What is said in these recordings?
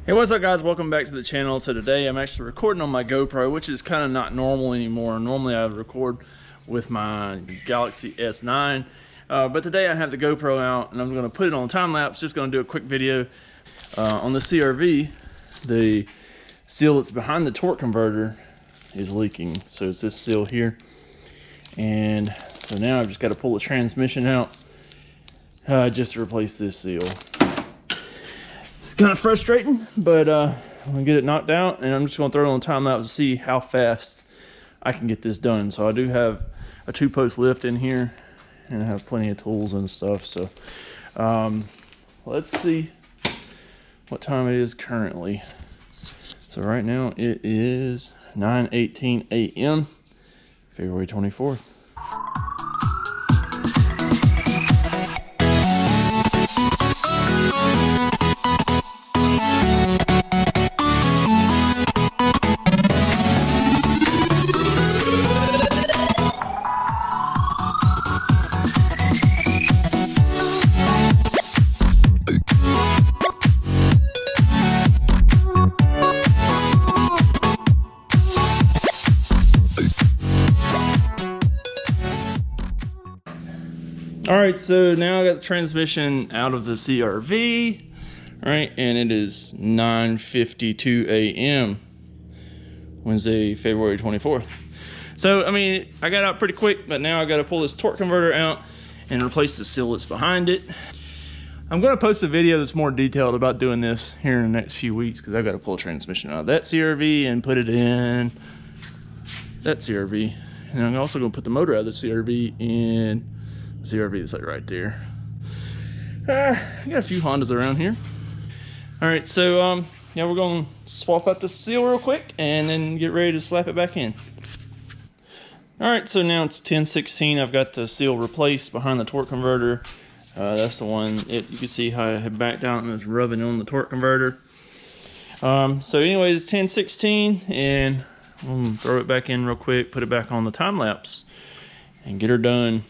Hey, what's up guys? Welcome back to the channel. So today I'm actually recording on my GoPro, which is kind of not normal anymore. Normally I would record with my Galaxy S9, but today I have the GoPro out and I'm going to put it on time lapse. Just going to do a quick video on the CRV. The seal that's behind the torque converter is leaking, so it's this seal here. And so now I've just got to pull the transmission out just to replace this seal. Kind of frustrating, but I'm gonna get it knocked out and I'm just gonna throw it on time lapse to see how fast I can get this done. So I do have a 2-post lift in here and I have plenty of tools and stuff. So let's see what time it is currently. So right now it is 9:18 a.m. February 24th. All right, so now I got the transmission out of the CRV, right? And it is 9:52 a.m. Wednesday, February 24th. So, I mean, I got out pretty quick, but now I got to pull this torque converter out and replace the seal that's behind it. I'm going to post a video that's more detailed about doing this here in the next few weeks because I've got to pull a transmission out of that CRV and put it in that CRV. And I'm also going to put the motor out of the CRV in CRV that's like right there. I got a few Hondas around here. All right, so yeah, we're gonna swap out the seal real quick and then get ready to slap it back in. All right, so now it's 10:16. I've got the seal replaced behind the torque converter. That's the one. You can see how I had backed out and was rubbing on the torque converter. So anyways, it's 10:16 and I'm gonna throw it back in real quick, put it back on the time lapse and get her done.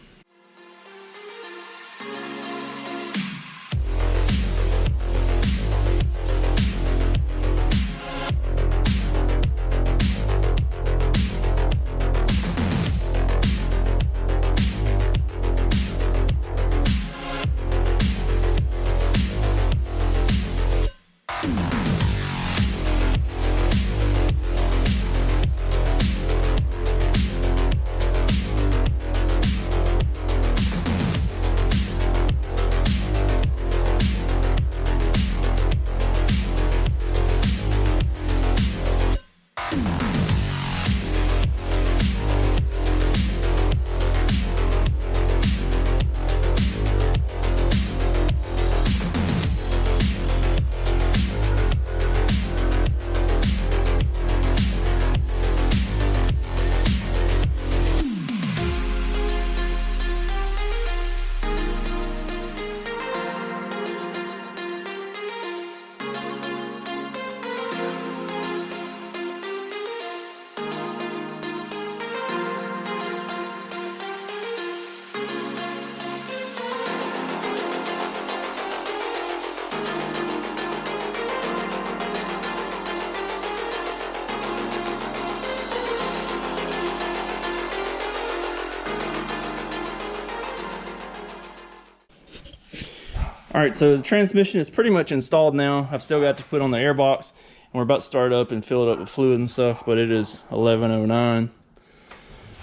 All right, so the transmission is pretty much installed now. I've still got to put on the air box, and we're about to start up and fill it up with fluid and stuff, but it is 11:09.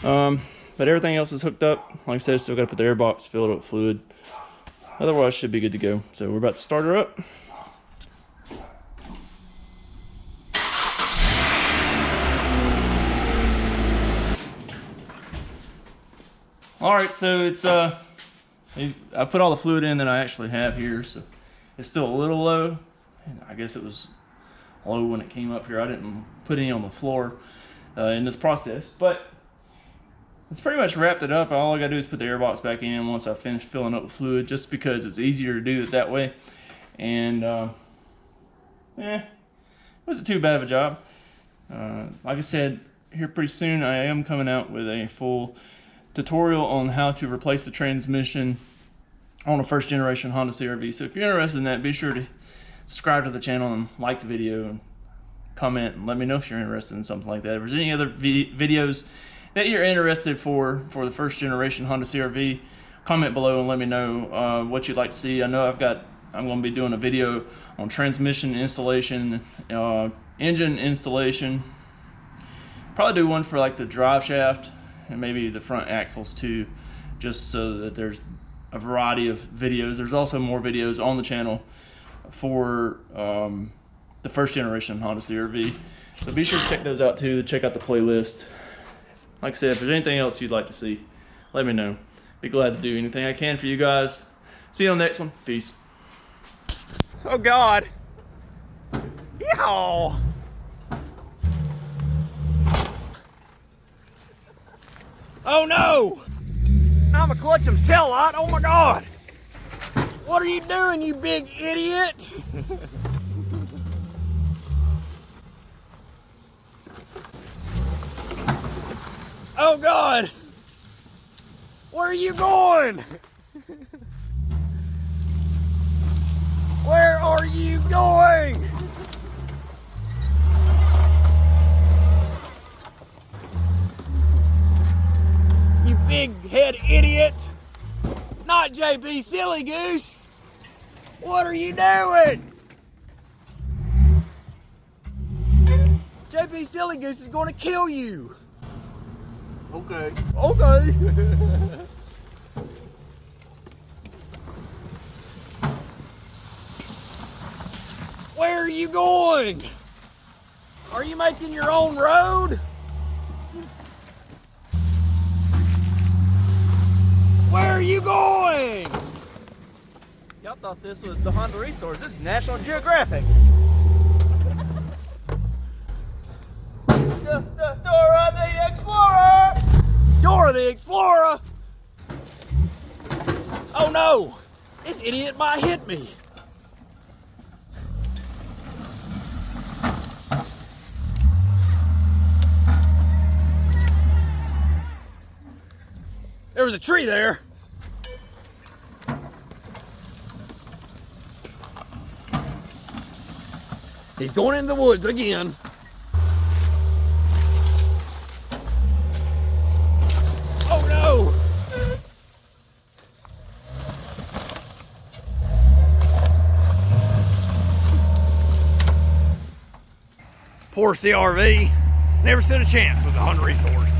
But everything else is hooked up. Like I said, still got to put the air box, fill it up with fluid. Otherwise, should be good to go. So we're about to start her up. All right, so it's I put all the fluid in that I actually have here, so it's still a little low. And I guess it was low when it came up here. I didn't put any on the floor in this process, but it's pretty much wrapped it up. All I gotta do is put the air box back in once I finish filling up with fluid, just because it's easier to do it that way. And it wasn't too bad of a job. Like I said, here pretty soon I am coming out with a full tutorial on how to replace the transmission on a first generation Honda CRV. So if you're interested in that, be sure to subscribe to the channel and like the video and comment and let me know if you're interested in something like that. If there's any other videos that you're interested for the first generation Honda CRV, comment below and let me know what you'd like to see. I know I'm going to be doing a video on transmission installation, engine installation. Probably do one for like the drive shaft and maybe the front axles too, just so that there's a variety of videos. There's also more videos on the channel for the first generation Honda CRV, so be sure to check those out too. Check out the playlist. Like I said, if there's anything else you'd like to see, let me know. Be glad to do anything I can for you guys. See you on the next one. Peace. Oh God. Yeehaw. Oh no! I'm a clutch him tail light. Oh my God! What are you doing, you big idiot? Oh God! Where are you going? Where are you going? You big head idiot! Not JP Silly Goose! What are you doing? JP Silly Goose is going to kill you! Okay. Okay! Where are you going? Are you making your own road? Where are you going? Y'all thought this was the Honda Resource. This is National Geographic. Dora the Explorer! Dora the Explorer! Oh no! This idiot might hit me. There was a tree there. He's going into the woods again. Oh no! Poor CRV. Never stood a chance with the Honda Resource.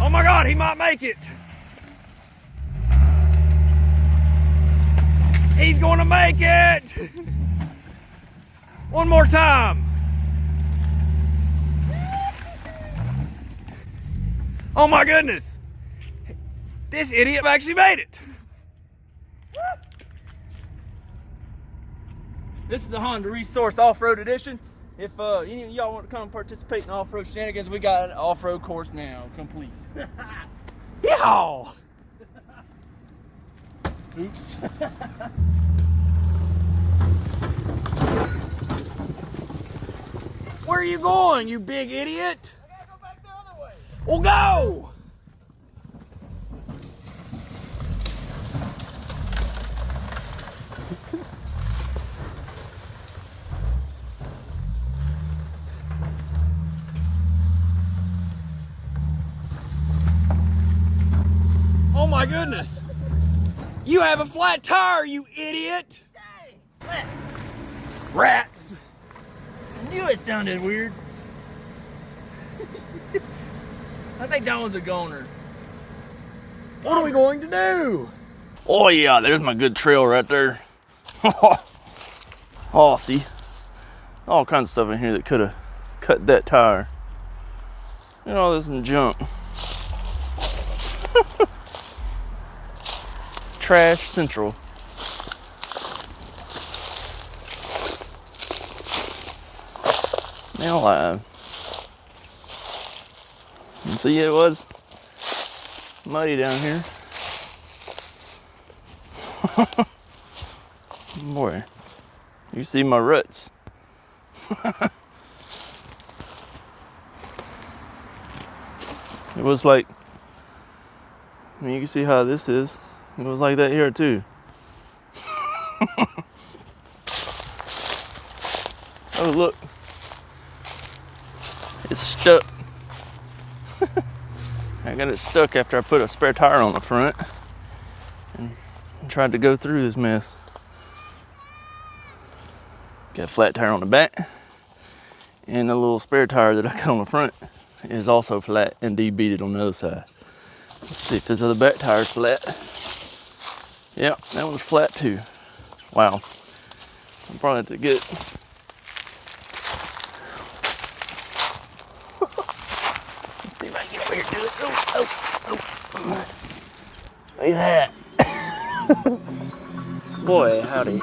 Oh my God, he might make it. He's gonna make it. One more time. Oh my goodness. This idiot actually made it. This is the Honda Resource Off-Road Edition. If any of y'all want to come participate in off-road shenanigans, we got an off-road course now complete. Yeehaw! Oops. Where are you going, you big idiot? I gotta go back the other way. Well, go! Oh my goodness! You have a flat tire, you idiot! Dang! Rats! I knew it sounded weird. I think that one's a goner. What are we going to do? Oh yeah, there's my good trail right there. Oh, see? All kinds of stuff in here that could have cut that tire. And all this junk. Trash Central. Man alive. And see, it was muddy down here. Boy, you see my ruts. It was like, I mean, you can see how this is. It was like that here too. Oh, look. It's stuck. I got it stuck after I put a spare tire on the front and tried to go through this mess. Got a flat tire on the back, and the little spare tire that I got on the front is also flat and debeaded on the other side. Let's see if this other back tire's flat. Yep, that one's flat too. Wow. I'll probably have to get it. Let's see if I can get over here and do it. Oh. Look at that. Boy, howdy.